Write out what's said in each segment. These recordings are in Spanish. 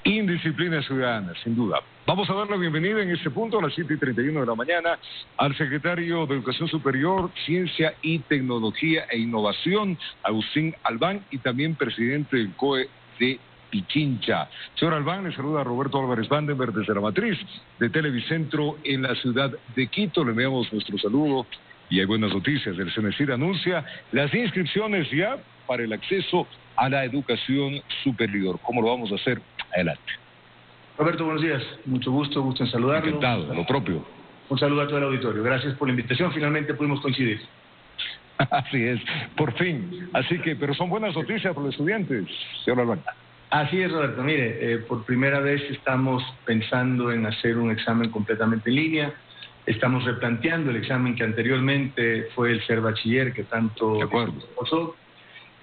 Indisciplina ciudadana, sin duda. Vamos a dar la bienvenida en este punto a las 7:31 de la mañana al secretario de Educación Superior, Ciencia y Tecnología e Innovación, Agustín Albán, y también presidente del COE de Pichincha. Señor Albán, le saluda a Roberto Álvarez Vandenberg desde la matriz de Televicentro en la ciudad de Quito. Le enviamos nuestro saludo y hay buenas noticias. El CENESID anuncia las inscripciones ya para el acceso a la educación superior. ¿Cómo lo vamos a hacer? Adelante. Roberto, buenos días. Mucho gusto en saludarlo. Encantado, lo propio. Un saludo a todo el auditorio. Gracias por la invitación. Finalmente pudimos coincidir. Así es, por fin. Así que, pero son buenas noticias para los estudiantes, señor Albán. Así es, Roberto. Mire, por primera vez estamos pensando en hacer un examen completamente en línea. Estamos replanteando el examen que anteriormente fue el ser bachiller, que tanto pasó.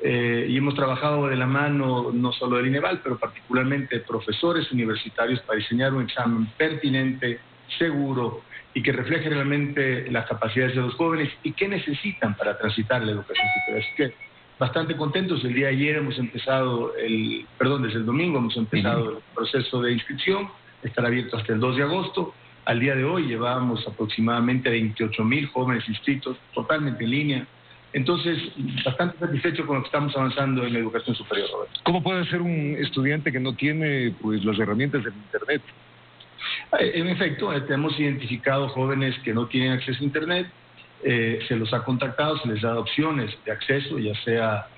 Y hemos trabajado de la mano no solo del INEVAL, pero particularmente de profesores universitarios para diseñar un examen pertinente, seguro y que refleje realmente las capacidades de los jóvenes y qué necesitan para transitar la educación superior. Así que bastante contentos. El día de ayer hemos empezado, desde el domingo hemos empezado el proceso de inscripción. Estará abierto hasta el 2 de agosto. Al día de hoy llevábamos aproximadamente 28.000 jóvenes inscritos, totalmente en línea. Entonces, bastante satisfecho con lo que estamos avanzando en la educación superior, Roberto. ¿Cómo puede ser un estudiante que no tiene las herramientas del Internet? En efecto, hemos identificado jóvenes que no tienen acceso a Internet, se los ha contactado, se les da opciones de acceso, ya sea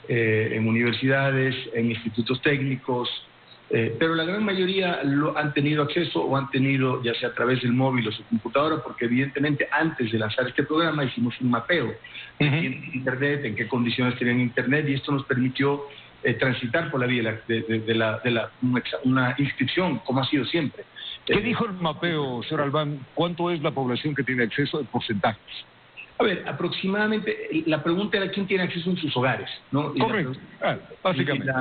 en universidades, en institutos técnicos, pero la gran mayoría han tenido acceso o han tenido ya sea a través del móvil o su computadora, porque evidentemente antes de lanzar este programa hicimos un mapeo de Internet, en qué condiciones tienen Internet, y esto nos permitió transitar por la vía de una inscripción, como ha sido siempre. ¿Qué dijo el mapeo, señor Albán? ¿Cuánto es la población que tiene acceso en porcentajes? A ver, aproximadamente, la pregunta era quién tiene acceso en sus hogares, ¿no? Correcto, básicamente.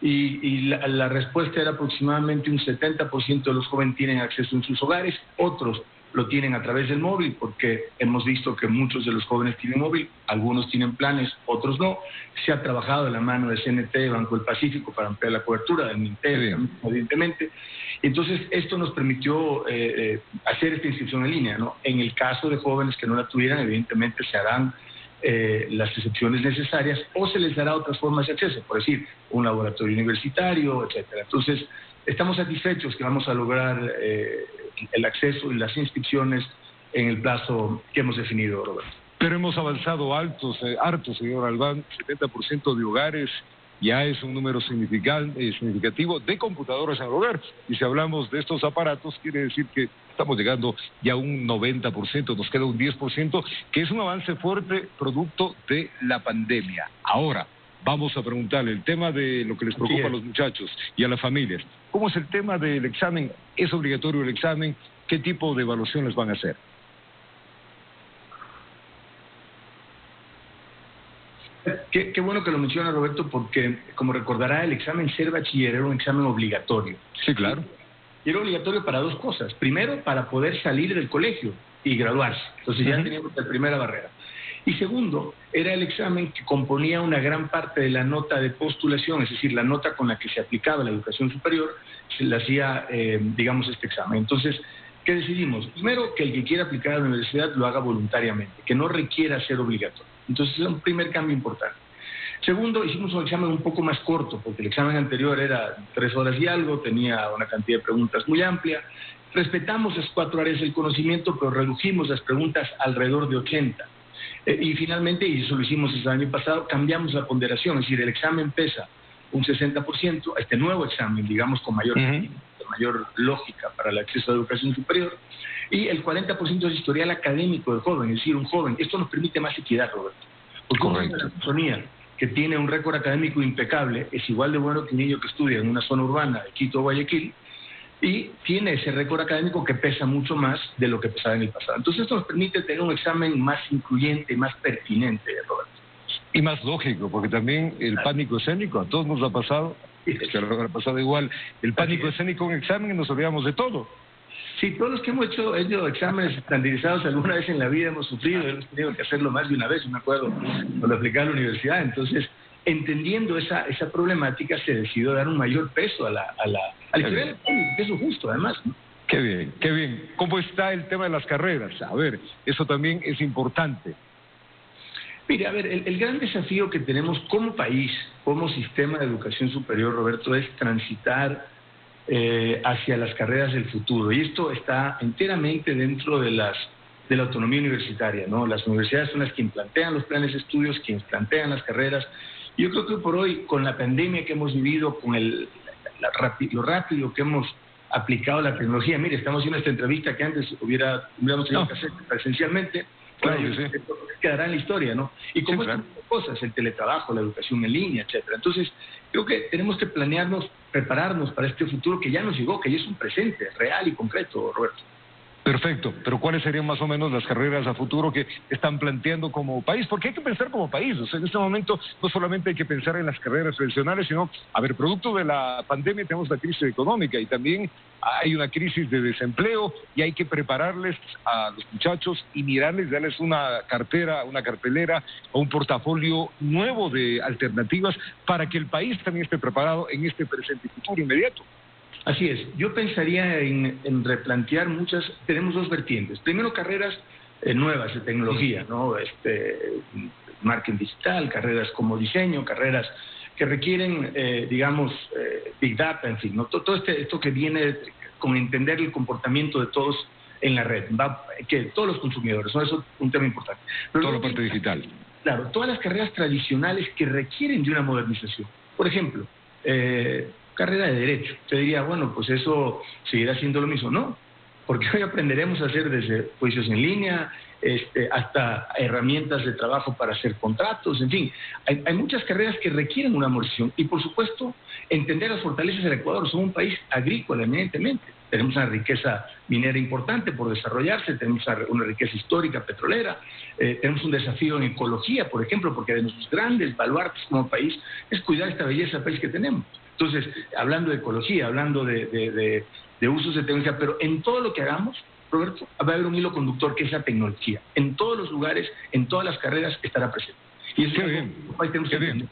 Y la respuesta era aproximadamente un 70% de los jóvenes tienen acceso en sus hogares, otros lo tienen a través del móvil, porque hemos visto que muchos de los jóvenes tienen móvil, algunos tienen planes, otros no. Se ha trabajado de la mano de CNT, Banco del Pacífico, para ampliar la cobertura, del MINTEL, evidentemente. Entonces, esto nos permitió hacer esta inscripción en línea, ¿no? En el caso de jóvenes que no la tuvieran, evidentemente se harán las excepciones necesarias o se les dará otras formas de acceso, por decir, un laboratorio universitario, etcétera. Entonces, estamos satisfechos que vamos a lograr el acceso y las inscripciones en el plazo que hemos definido, Roberto. Pero hemos avanzado harto, señor Albán, 70% de hogares ya es un número significativo de computadoras en el hogar. Y si hablamos de estos aparatos, quiere decir que estamos llegando ya a un 90%, nos queda un 10%, que es un avance fuerte producto de la pandemia. Ahora, vamos a preguntarle el tema de lo que les preocupa a los muchachos y a las familias. ¿Cómo es el tema del examen? ¿Es obligatorio el examen? ¿Qué tipo de evaluaciones van a hacer? Qué bueno que lo menciona, Roberto, porque, como recordará, el examen ser bachiller era un examen obligatorio. Sí, claro. Y era obligatorio para dos cosas. Primero, para poder salir del colegio y graduarse. Entonces ya teníamos la primera barrera. Y segundo, era el examen que componía una gran parte de la nota de postulación, es decir, la nota con la que se aplicaba la educación superior, se le hacía, digamos, este examen. Entonces, ¿qué decidimos? Primero, que el que quiera aplicar a la universidad lo haga voluntariamente, que no requiera ser obligatorio. Entonces, es un primer cambio importante. Segundo, hicimos un examen un poco más corto, porque el examen anterior era 3 horas y algo, tenía una cantidad de preguntas muy amplia. Respetamos las 4 áreas del conocimiento, pero redujimos las preguntas alrededor de 80. Y finalmente, y eso lo hicimos el año pasado, cambiamos la ponderación, es decir, el examen pesa un 60%, este nuevo examen, digamos, con mayor lógica para el acceso a la educación superior, y el 40% es historial académico del joven, es decir, un joven. Esto nos permite más equidad, Roberto. Porque una persona que tiene un récord académico impecable es igual de bueno que un niño que estudia en una zona urbana de Quito o Guayaquil, y tiene ese récord académico que pesa mucho más de lo que pesaba en el pasado. Entonces esto nos permite tener un examen más incluyente y más pertinente, Roberto. Y más lógico, porque también el pánico escénico, a todos nos ha pasado, ha pasado igual, el pánico escénico en examen y nos olvidamos de todo. Sí, todos los que hemos hecho exámenes estandarizados alguna vez en la vida hemos sufrido, hemos tenido que hacerlo más de una vez, me acuerdo, cuando aplicaba a la universidad. Entonces, entendiendo esa problemática, se decidió dar un mayor peso a la historia electrónica, peso justo además, ¿no? Qué bien, qué bien. ¿Cómo está el tema de las carreras? A ver, eso también es importante. Mire, a ver, el gran desafío que tenemos como país, como sistema de educación superior, Roberto, es transitar hacia las carreras del futuro. Y esto está enteramente dentro de la autonomía universitaria, ¿no? Las universidades son las quienes plantean los planes de estudios, quienes plantean las carreras. Yo creo que por hoy, con la pandemia que hemos vivido, con lo rápido que hemos aplicado la tecnología, mire, estamos haciendo esta entrevista que antes hubiéramos tenido que hacer presencialmente, claro, bueno, sí. esto quedará en la historia, ¿no? Y como sí, claro. estas cosas, el teletrabajo, la educación en línea, etcétera. Entonces, creo que tenemos que planearnos, prepararnos para este futuro que ya nos llegó, que ya es un presente real y concreto, Roberto. Perfecto, pero ¿cuáles serían más o menos las carreras a futuro que están planteando como país? Porque hay que pensar como país, o sea, en este momento no solamente hay que pensar en las carreras tradicionales, sino, a ver, producto de la pandemia tenemos la crisis económica y también hay una crisis de desempleo y hay que prepararles a los muchachos y mirarles, darles una cartera, una cartelera o un portafolio nuevo de alternativas para que el país también esté preparado en este presente y futuro inmediato. Así es, yo pensaría en replantear tenemos dos vertientes. Primero, carreras nuevas de tecnología, ¿no? Marketing digital, carreras como diseño, carreras que requieren, Big Data, en fin, ¿no? Todo esto que viene con entender el comportamiento de todos en la red, que todos los consumidores, ¿no? Eso es un tema importante. Pero toda la parte digital. Claro, todas las carreras tradicionales que requieren de una modernización. Por ejemplo, carrera de Derecho. Usted diría, bueno, pues eso seguirá siendo lo mismo. No, porque hoy aprenderemos a hacer desde juicios en línea, hasta herramientas de trabajo para hacer contratos, en fin. Hay muchas carreras que requieren una modernización y, por supuesto, entender las fortalezas del Ecuador. Somos un país agrícola, eminentemente. Tenemos una riqueza minera importante por desarrollarse, tenemos una riqueza histórica petrolera, tenemos un desafío en ecología, por ejemplo, porque de nuestros grandes baluartes como país es cuidar esta belleza del país que tenemos. Entonces, hablando de ecología, hablando de usos de tecnología, pero en todo lo que hagamos, Roberto, va a haber un hilo conductor que es la tecnología. En todos los lugares, en todas las carreras estará presente. Y eso Qué bien, qué bien.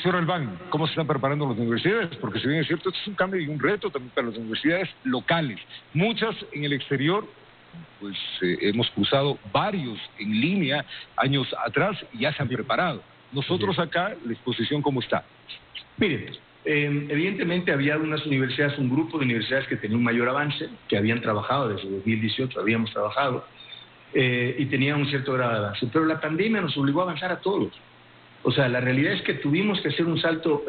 Señor Albán, ¿cómo se están preparando las universidades? Porque si bien es cierto, esto es un cambio y un reto también para las universidades locales. Muchas en el exterior, pues hemos cruzado varios en línea años atrás y ya se han preparado. Nosotros acá, la exposición, ¿cómo está? Miren, evidentemente había unas universidades, un grupo de universidades que tenía un mayor avance, que habían trabajado desde 2018, habíamos trabajado, y tenían un cierto grado de avance. Pero la pandemia nos obligó a avanzar a todos. O sea, la realidad es que tuvimos que hacer un salto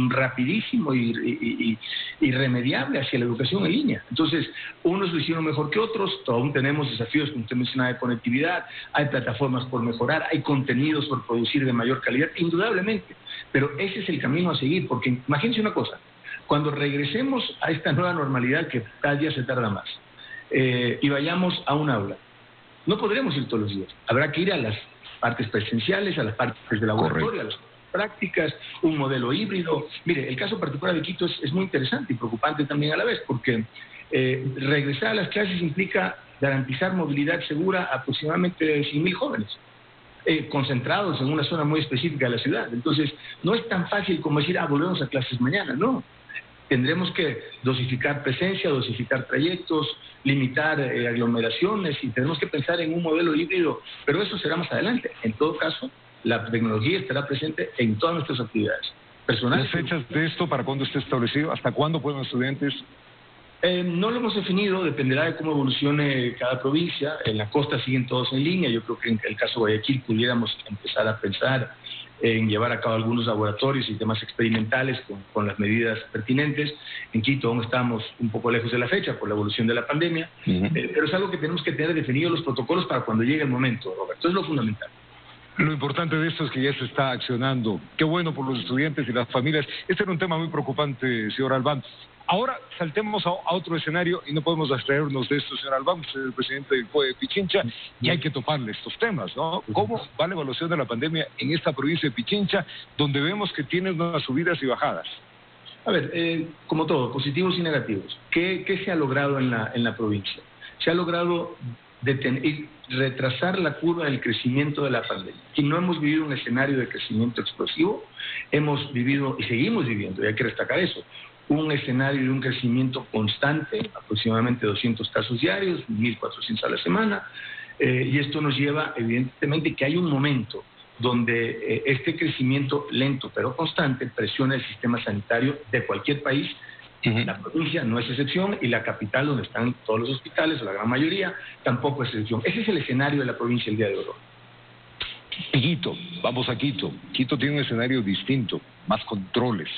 rapidísimo y irremediable hacia la educación en línea. Entonces, unos lo hicieron mejor que otros, aún tenemos desafíos, como usted mencionaba, de conectividad, hay plataformas por mejorar, hay contenidos por producir de mayor calidad, indudablemente. Pero ese es el camino a seguir, porque imagínense una cosa, cuando regresemos a esta nueva normalidad que cada día se tarda más, y vayamos a un aula, no podremos ir todos los días, habrá que ir a las partes presenciales, a las partes de laboratorio, a las prácticas, un modelo híbrido. Mire, el caso particular de Quito es muy interesante y preocupante también a la vez, porque regresar a las clases implica garantizar movilidad segura a aproximadamente 100.000 jóvenes, concentrados en una zona muy específica de la ciudad. Entonces, no es tan fácil como decir, volvemos a clases mañana, no. Tendremos que dosificar presencia, dosificar trayectos, limitar aglomeraciones y tenemos que pensar en un modelo híbrido, pero eso será más adelante. En todo caso, la tecnología estará presente en todas nuestras actividades personales. ¿Las fechas de esto para cuándo esté establecido? ¿Hasta cuándo pueden los estudiantes? No lo hemos definido, dependerá de cómo evolucione cada provincia. En la costa siguen todos en línea. Yo creo que en el caso de Guayaquil pudiéramos empezar a pensar en llevar a cabo algunos laboratorios y temas experimentales con las medidas pertinentes. En Quito aún estamos un poco lejos de la fecha por la evolución de la pandemia, pero es algo que tenemos que tener definidos los protocolos para cuando llegue el momento, Roberto. Es lo fundamental. Lo importante de esto es que ya se está accionando. Qué bueno por los estudiantes y las familias. Este era un tema muy preocupante, señor Albán. Ahora saltemos a otro escenario y no podemos abstraernos de esto, señor Albán. Usted es el presidente del COE de Pichincha y hay que toparle estos temas, ¿no? ¿Cómo va la evaluación de la pandemia en esta provincia de Pichincha, donde vemos que tiene unas subidas y bajadas? A ver, como todo, positivos y negativos. ¿Qué se ha logrado en la provincia? Se ha logrado y retrasar la curva del crecimiento de la pandemia. Y no hemos vivido un escenario de crecimiento explosivo, hemos vivido y seguimos viviendo, y hay que destacar eso, un escenario de un crecimiento constante, aproximadamente 200 casos diarios, 1.400 a la semana, y esto nos lleva evidentemente que hay un momento donde este crecimiento lento pero constante presiona el sistema sanitario de cualquier país. La provincia no es excepción y la capital, donde están todos los hospitales, o la gran mayoría, tampoco es excepción. Ese es el escenario de la provincia el día de hoy. Y Quito, vamos a Quito. Quito tiene un escenario distinto, más controles.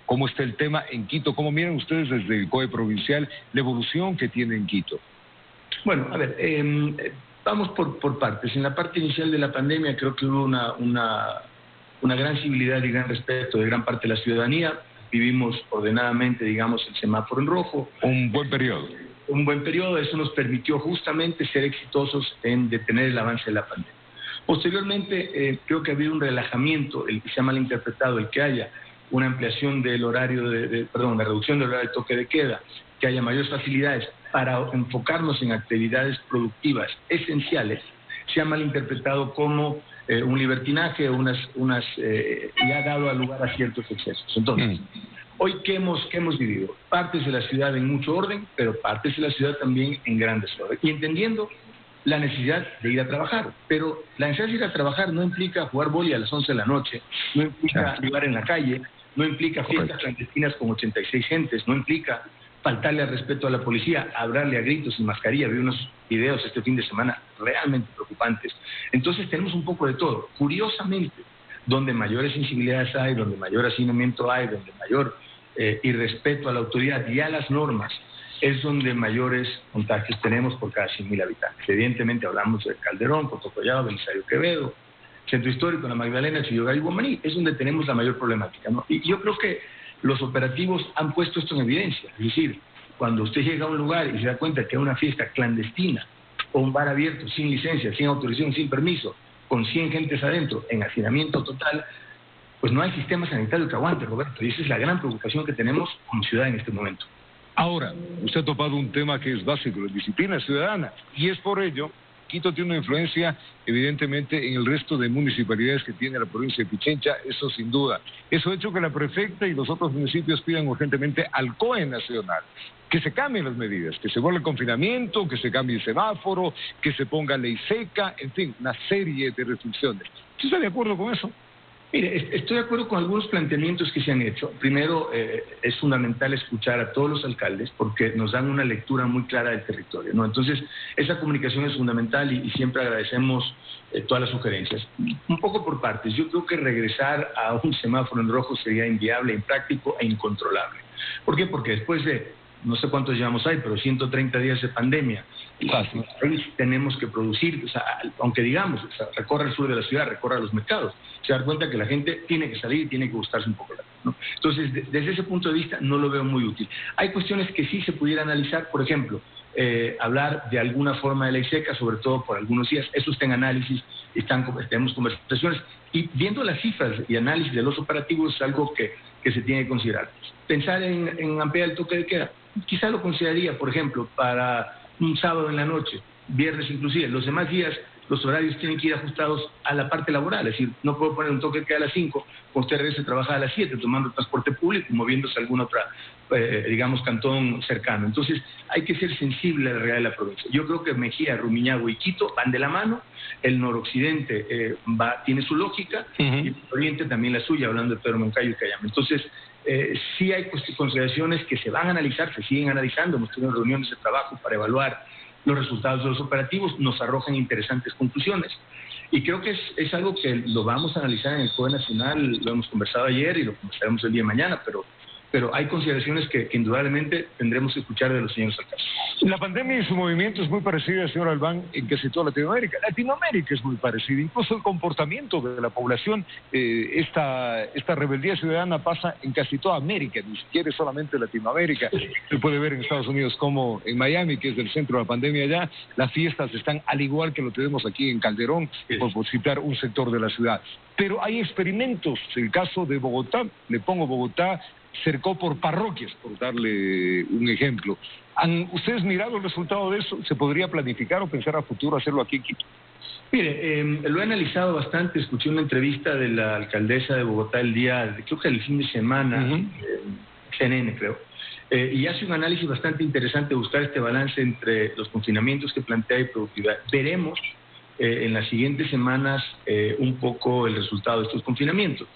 ¿Cómo está el tema en Quito? ¿Cómo miran ustedes desde el COE provincial la evolución que tiene en Quito? Bueno, a ver, vamos por partes. En la parte inicial de la pandemia creo que hubo una gran civilidad y gran respeto de gran parte de la ciudadanía. Vivimos ordenadamente, digamos, el semáforo en rojo. Un buen periodo. Un buen periodo, eso nos permitió justamente ser exitosos en detener el avance de la pandemia. Posteriormente, creo que ha habido un relajamiento, el que se ha malinterpretado, el que haya una ampliación del horario, una reducción del horario de toque de queda, que haya mayores facilidades para enfocarnos en actividades productivas esenciales, se ha malinterpretado como un libertinaje, y ha dado lugar a ciertos excesos. Entonces, hoy, ¿qué hemos vivido? Partes de la ciudad en mucho orden, pero partes de la ciudad también en gran desorden. Y entendiendo la necesidad de ir a trabajar, pero la necesidad de ir a trabajar no implica jugar boli a las 11 de la noche, no implica jugar en la calle, no implica fiestas clandestinas con 86 gentes, no implica faltarle al respeto a la policía, hablarle a gritos sin mascarilla. Vi unos videos este fin de semana realmente preocupantes. Entonces tenemos un poco de todo. Curiosamente, donde mayores sensibilidades hay, donde mayor hacinamiento hay, donde mayor irrespeto a la autoridad y a las normas, es donde mayores contagios tenemos por cada 100.000 habitantes. Evidentemente hablamos de Calderón, Cotocollado, Belisario Quevedo, Centro Histórico, La Magdalena, Chillogallo y Guamaní. Es donde tenemos la mayor problemática, ¿no? Y yo creo que los operativos han puesto esto en evidencia. Es decir, cuando usted llega a un lugar y se da cuenta que hay una fiesta clandestina o un bar abierto sin licencia, sin autorización, sin permiso, con 100 gentes adentro, en hacinamiento total, pues no hay sistema sanitario que aguante, Roberto. Y esa es la gran preocupación que tenemos como ciudad en este momento. Ahora, usted ha topado un tema que es básico, la disciplina ciudadana, y es por ello Quito tiene una influencia, evidentemente, en el resto de municipalidades que tiene la provincia de Pichincha, eso sin duda. Eso ha hecho que la prefecta y los otros municipios pidan urgentemente al COE nacional que se cambien las medidas, que se vuelva el confinamiento, que se cambie el semáforo, que se ponga ley seca, en fin, una serie de restricciones. ¿Usted está de acuerdo con eso? Mire, estoy de acuerdo con algunos planteamientos que se han hecho. Primero, es fundamental escuchar a todos los alcaldes porque nos dan una lectura muy clara del territorio, ¿no? Entonces, esa comunicación es fundamental y siempre agradecemos todas las sugerencias. Un poco por partes. Yo creo que regresar a un semáforo en rojo sería inviable, impráctico e incontrolable. ¿Por qué? Porque después de, no sé cuántos llevamos ahí, pero 130 días de pandemia, tenemos que producir, o sea, aunque digamos, o sea, recorra el sur de la ciudad, recorra los mercados, se da cuenta que la gente tiene que salir y tiene que gustarse un poco la vida, ¿no? Entonces, desde ese punto de vista, no lo veo muy útil. Hay cuestiones que sí se pudiera analizar, por ejemplo, hablar de alguna forma de ley seca, sobre todo por algunos días. Eso está en análisis, tenemos conversaciones, y viendo las cifras y análisis de los operativos es algo que se tiene que considerar. Pensar en ampliar el toque de queda, quizá lo consideraría, por ejemplo, para un sábado en la noche, viernes inclusive. Los demás días los horarios tienen que ir ajustados a la parte laboral, es decir, no puedo poner un toque de queda a las 5, cuando usted regrese a trabajar a las 7, tomando transporte público, moviéndose a alguna otra, digamos, cantón cercano. Entonces, hay que ser sensible a la realidad de la provincia. Yo creo que Mejía, Rumiñahui y Quito van de la mano, el noroccidente tiene su lógica, y el oriente también la suya, hablando de Pedro Moncayo y Cayambe. Entonces, sí hay consideraciones que se van a analizar, se siguen analizando. Hemos tenido reuniones de trabajo para evaluar los resultados de los operativos, nos arrojan interesantes conclusiones. Y creo que es algo que lo vamos a analizar en el COE Nacional, lo hemos conversado ayer y lo conversaremos el día de mañana, pero hay consideraciones que indudablemente tendremos que escuchar de los señores alcaldes. La pandemia y su movimiento es muy parecida, señor Albán, en casi toda Latinoamérica. Latinoamérica es muy parecida, incluso el comportamiento de la población, esta rebeldía ciudadana pasa en casi toda América, ni siquiera es solamente Latinoamérica. Se puede ver en Estados Unidos como en Miami, que es el centro de la pandemia allá, las fiestas están al igual que lo tenemos aquí en Calderón, por citar un sector de la ciudad. Pero hay experimentos, el caso de Bogotá, le pongo Bogotá, cercó por parroquias, por darle un ejemplo. ¿Han ustedes mirado el resultado de eso? ¿Se podría planificar o pensar a futuro hacerlo aquí en Quito? Mire, lo he analizado bastante. Escuché una entrevista de la alcaldesa de Bogotá creo que el fin de semana, CNN creo, y hace un análisis bastante interesante de buscar este balance entre los confinamientos que plantea y productividad. Veremos en las siguientes semanas un poco el resultado de estos confinamientos.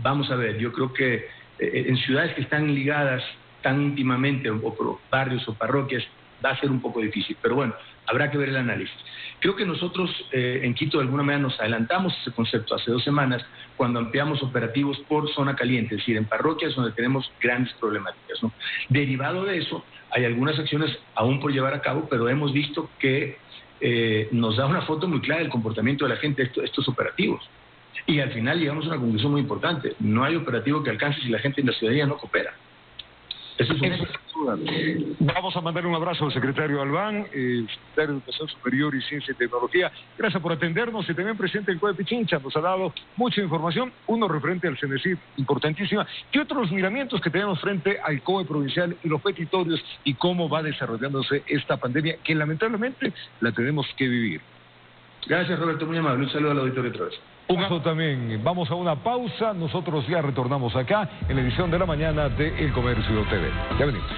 Vamos a ver, yo creo que en ciudades que están ligadas tan íntimamente, o por barrios o parroquias, va a ser un poco difícil, pero bueno, habrá que ver el análisis. Creo que nosotros en Quito de alguna manera nos adelantamos ese concepto hace 2 semanas cuando ampliamos operativos por zona caliente, es decir, en parroquias donde tenemos grandes problemáticas, ¿no? Derivado de eso, hay algunas acciones aún por llevar a cabo, pero hemos visto que nos da una foto muy clara del comportamiento de la gente estos operativos. Y al final llegamos a una conclusión muy importante: no hay operativo que alcance si la gente en la ciudadanía no coopera. Eso es Vamos a mandar un abrazo al secretario Albán, secretario de Educación Superior y Ciencia y Tecnología. Gracias por atendernos y también presente el COE Pichincha. Nos ha dado mucha información, uno referente al CENESID, importantísima, y otros miramientos que tenemos frente al COE provincial y los petitorios y cómo va desarrollándose esta pandemia que lamentablemente la tenemos que vivir. Gracias, Roberto, muy amable. Un saludo al auditorio otra vez. Un abrazo también. Vamos a una pausa. Nosotros ya retornamos acá en la edición de la mañana de El Comercio TV. Ya venimos.